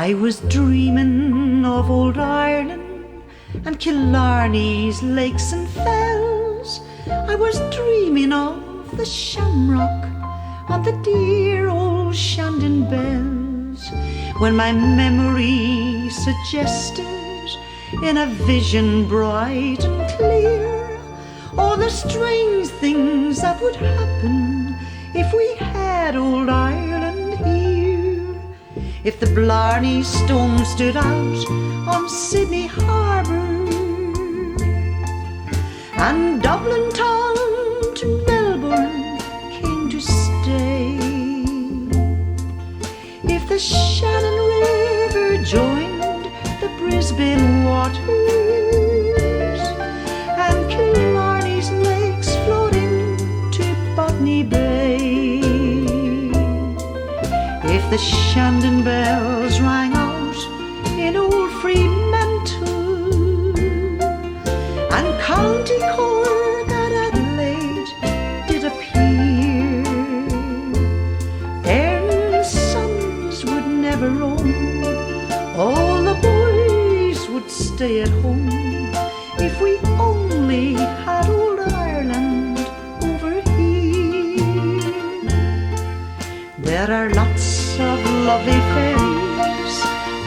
I was dreaming of old Ireland and Killarney's lakes and fells. I was dreaming of the shamrock and the dear old Shandon bells, when my memory suggested in a vision bright and clear all the strange things that would happen if we had old Ireland here. If the Blarney Stone stood out on Sydney Harbour and Dublin town to Melbourne came to stay, if the Shannon River joined the Brisbane waters and Killarney's lakes flowed into Botany Bay, if the Shandon bells rang out in old Fremantle and County Cork and Adelaide did appear, Erin's sons would never roam, all the boys would stay at home, if we only had old Ireland over here. There are lots of lovely fairies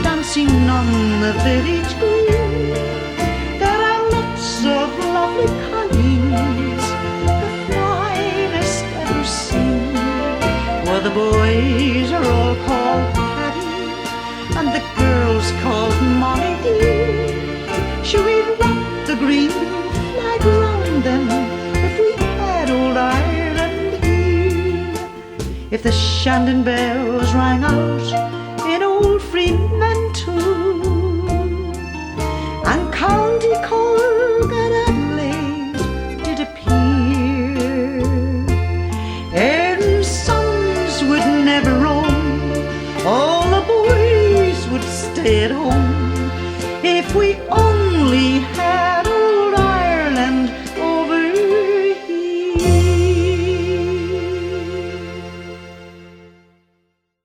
dancing on the village green. There are lots of lovely colleens, the finest ever seen, where the boys are all called Paddy and the girls called Molly dear. Should we wrap the green flag round them if we had old Ireland here? If the Shandon bells rang out